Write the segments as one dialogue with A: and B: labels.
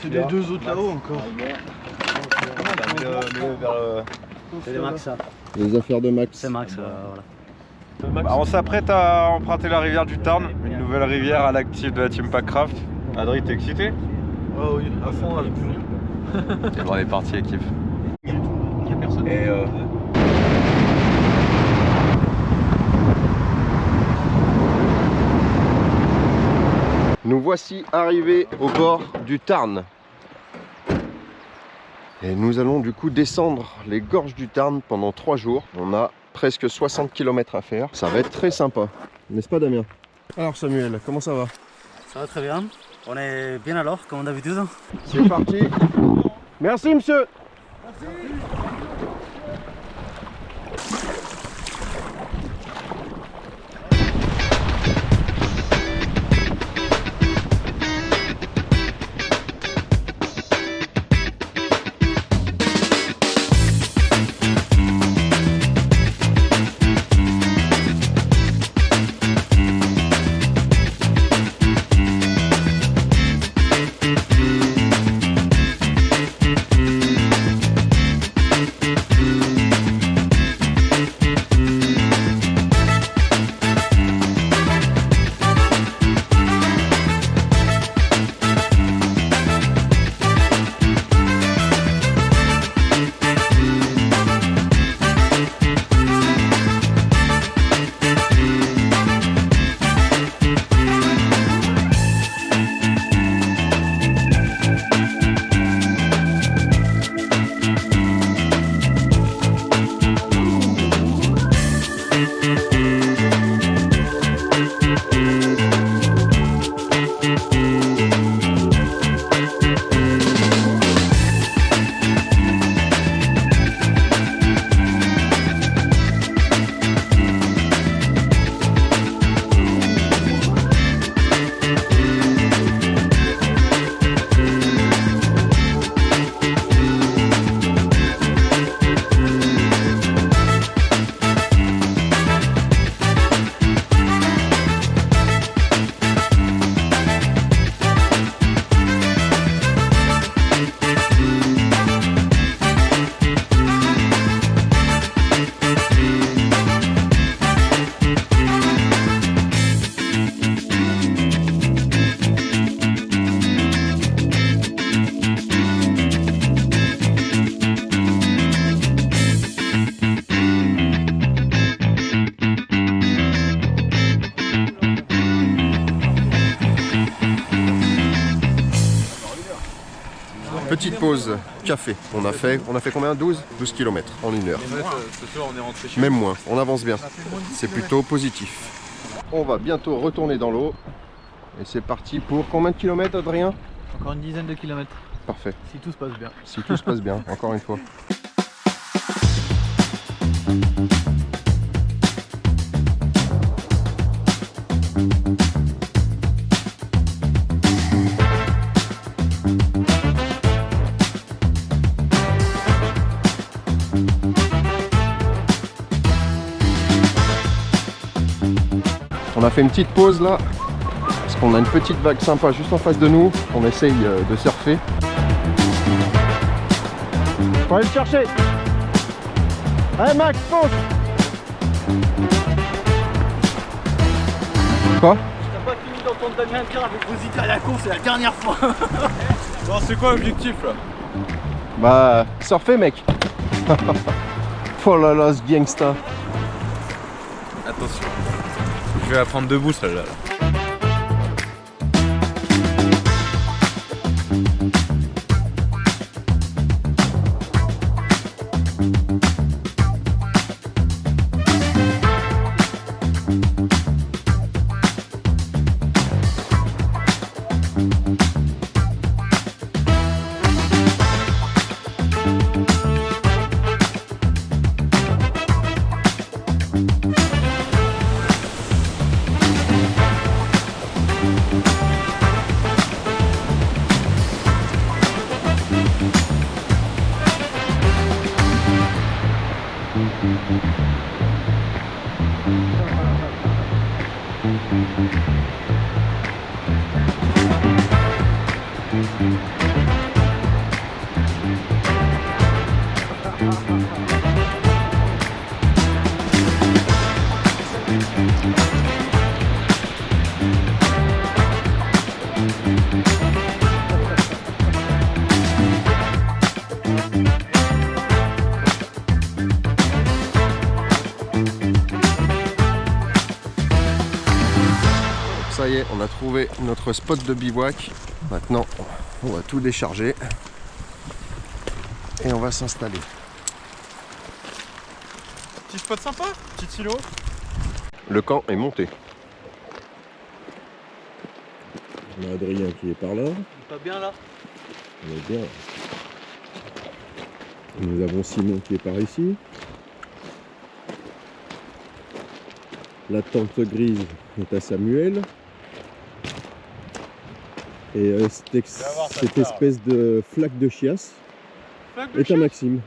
A: c'est les deux autres là-haut encore.
B: C'est les Max, ça.
C: Les affaires de Max.
B: C'est Max, voilà.
D: Bah, on s'apprête à emprunter la rivière du Tarn, une nouvelle rivière à l'actif de la Team Packcraft. Adri, t'es excité?
A: Ah oui, à fond avec tout le monde.
D: Et bon, on est parti, elle kiffe.
A: Il y a personne.
D: Et
C: Nous voici arrivés au bord du Tarn. Et nous allons du coup descendre les gorges du Tarn pendant 3 jours. On a presque 60 km à faire. Ça va être très sympa. N'est-ce pas Damien? Alors Samuel, comment ça va?
B: Ça va très bien. On est bien alors, comme d'habitude.
C: C'est parti. Merci monsieur. Petite pause café. On a fait combien? 12 km en 1 heure.
D: ce soir, on est rentré chez
C: Même moins, on avance bien. C'est plutôt positif. On va bientôt retourner dans l'eau. Et c'est parti pour combien de kilomètres, Adrien?
A: Encore une dizaine de kilomètres.
C: Parfait.
A: Si tout se passe bien.
C: Si tout se passe bien, encore une fois. On a fait une petite pause là, parce qu'on a une petite vague sympa juste en face de nous. On essaye de surfer. Faut aller le chercher. Allez Max, fonce. Quoi?
A: T'as pas fini d'entendre Damien dire avec vos idées à la con, c'est la dernière fois.
D: Non, c'est quoi l'objectif là?
C: Bah, surfer mec. Oh là là, ce gangsta.
D: Attention. Je vais la prendre debout celle-là.
C: Ça y est, on a trouvé notre spot de bivouac. Maintenant, on va tout décharger et on va s'installer.
D: Petit spot sympa, petit silo.
C: Le camp est monté. On a Adrien qui est par là.
A: Pas bien là.
C: On est bien. Nous avons Simon qui est par ici. La tente grise est à Samuel. Et cette espèce de flaque de chiasse est à Maxime.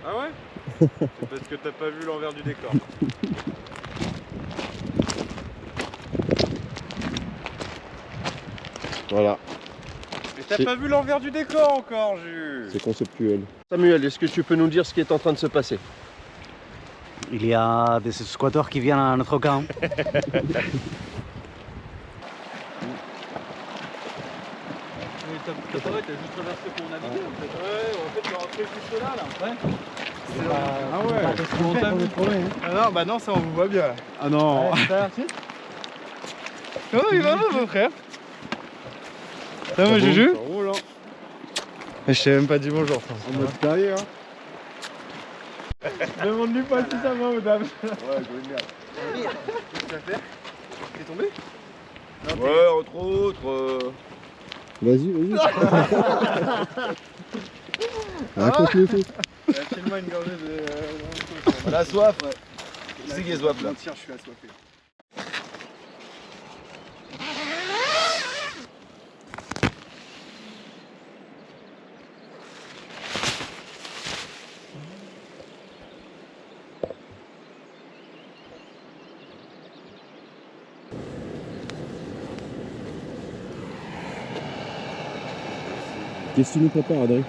D: Ah ouais? C'est parce que t'as pas vu l'envers du décor.
C: Voilà,
D: Mais t'as pas vu l'envers du décor encore, Jules.
C: c'est conceptuel. Samuel, est-ce que tu peux nous dire ce qui est en train de se passer?
B: Il y a des squatteurs qui viennent à notre camp.
A: T'as pas vrai, t'as juste traversé pour naviguer en fait. Ouais, en fait, t'es rentré juste là, ouais.
D: Ah ouais.
A: On t'a vu.
D: Ah non, bah non, ça on vous voit bien.
A: Ah non.
D: Oh, il va mon frère. Ça va, Juju?
A: Ça roule, hein.
D: Je t'ai même pas dit bonjour.
A: En mode carrière.
D: Demande-lui pas si ça va, madame.
A: Ouais, je merde. Qu'est-ce que tu vas faire? T'es tombé?
D: Ouais, entre autres.
C: Vas-y, vas-y. Raconte-nous tout.
A: File-moi une gorgée de. La soif, ouais. Qui c'est qui est soif là? Tiens, je suis assoiffé.
C: Qu'est-ce que tu nous prépares, Adrien?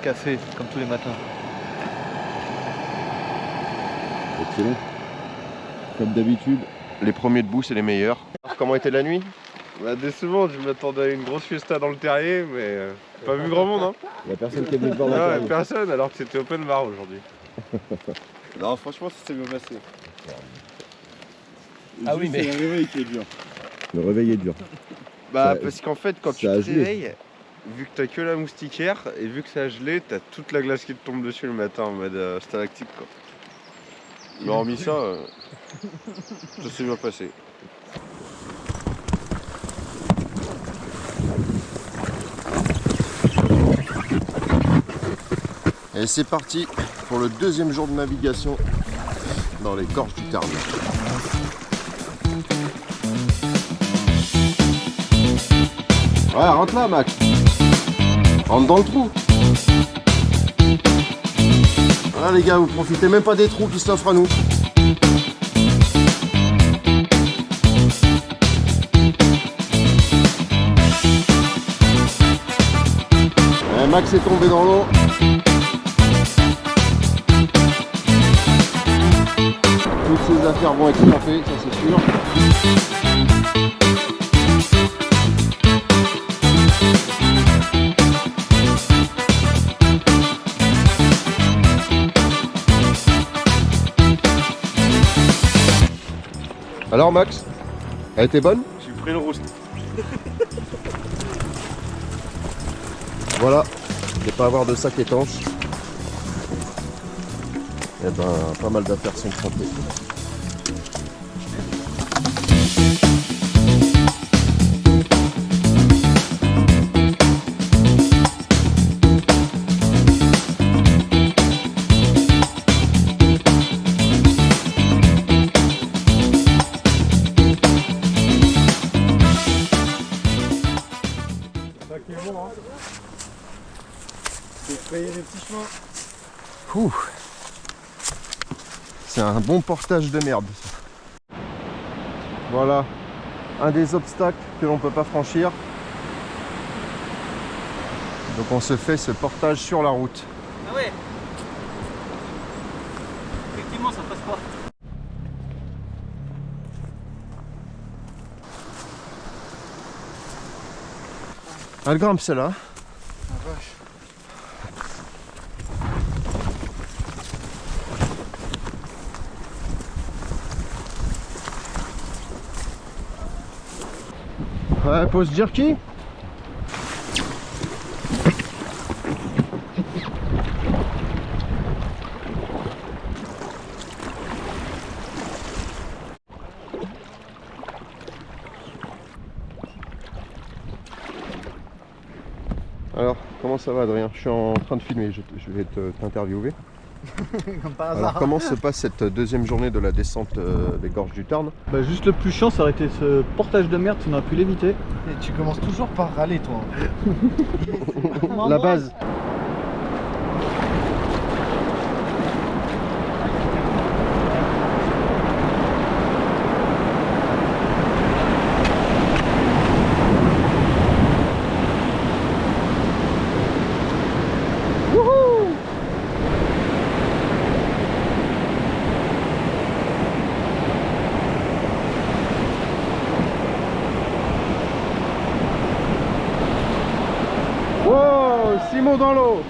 A: Café, comme tous les matins.
C: Excellent. Comme d'habitude, les premiers debout, c'est les meilleurs. Alors, comment était la nuit?
D: Bah décevant, je m'attendais à une grosse fiesta dans le terrier, mais pas vu grand monde, hein.
C: Il n'y a personne qui est venu te voir dans
D: Ouais,
C: le
D: personne, alors que c'était open bar aujourd'hui.
A: Non, franchement, ça s'est bien passé.
C: Ah oui, mais
A: c'est le réveil qui est dur.
C: le réveil est dur.
D: Bah
C: Ça-
D: parce qu'en fait, quand tu
C: ça a
D: te
C: gelé.
D: réveilles, vu que t'as que la moustiquaire et vu que ça a gelé, t'as toute la glace qui te tombe dessus le matin en mode stalactite quoi. Mais hormis ça, ça s'est bien passé.
C: Et c'est parti pour le deuxième jour de navigation dans les gorges du Tarn. Ouais, rentre là, Max. Rentre dans le trou. Voilà les gars, vous profitez même pas des trous qui s'offrent à nous. Ouais, Max est tombé dans l'eau. Toutes ces affaires vont être trempées, ça c'est sûr. Alors Max, elle était bonne?
D: J'ai pris le rousse.
C: Voilà, ne pas avoir de sac étanche. Et ben, pas mal d'affaires sont trempées. Ouh. C'est un bon portage de merde. Ça. Voilà, un des obstacles que l'on ne peut pas franchir. Donc on se fait ce portage sur la route.
A: Ah ouais. Effectivement, ça passe pas.
C: Elle grimpe celle-là.
A: Ah, vache.
C: Ouais, pose jerky. Alors, comment ça va Adrien? Je suis en train de filmer, je vais t'interviewer.
B: Comme par
C: Alors,
B: hasard.
C: comment se passe cette deuxième journée de la descente des gorges du Tarn?
E: Bah juste le plus chiant ça aurait été ce portage de merde si on aurait pu l'éviter.
A: Et tu commences toujours par râler, toi.
C: La base. Wow, Simon dans l'eau.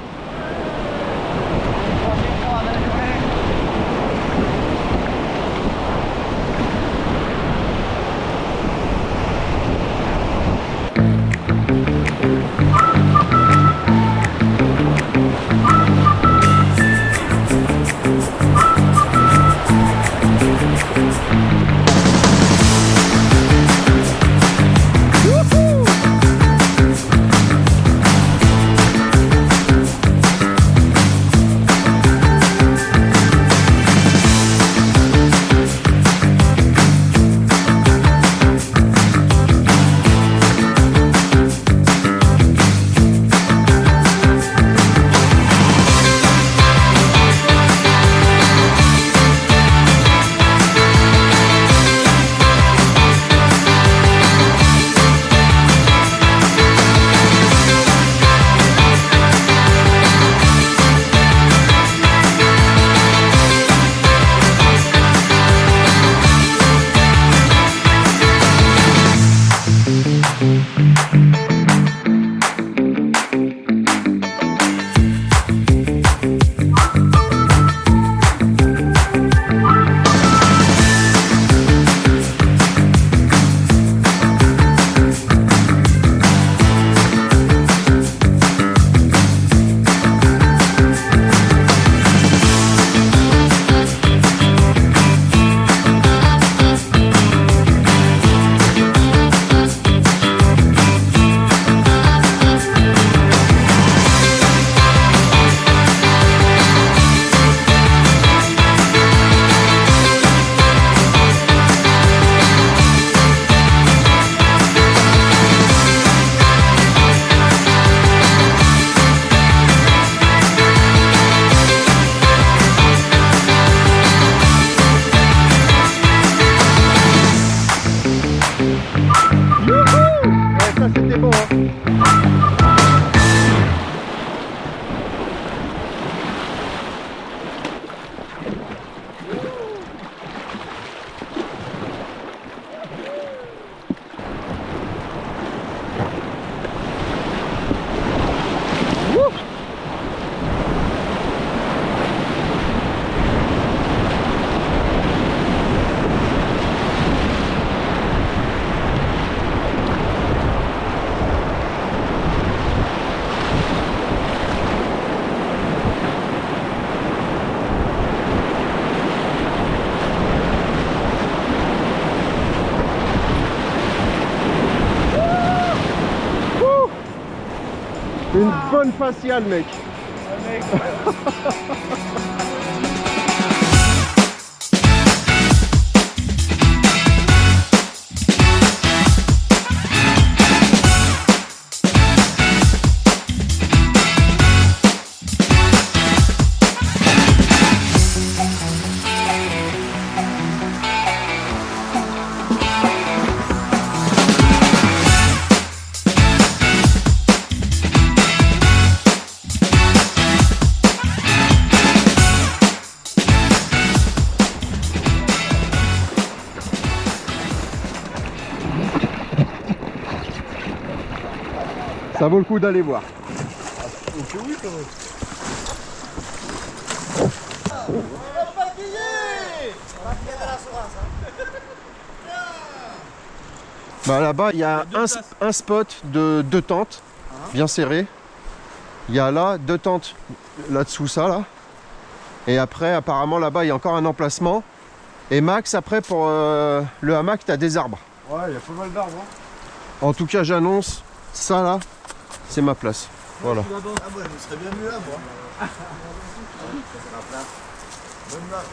C: Une bonne faciale, mec. Ça vaut le coup d'aller voir.
A: Ok, oui, quand même.
C: Bah là-bas, il y a un spot de 2 tentes, bien serré. Il y a là 2 tentes là-dessous, ça là. Et après, apparemment, là-bas, il y a encore un emplacement. Et max, après, pour le hamac, tu as des arbres.
A: Ouais, il y a pas mal d'arbres. Hein.
C: En tout cas, j'annonce, ça là, c'est ma place. Voilà.
A: Ah ouais, je serais bien mieux là, moi. Bonne marque.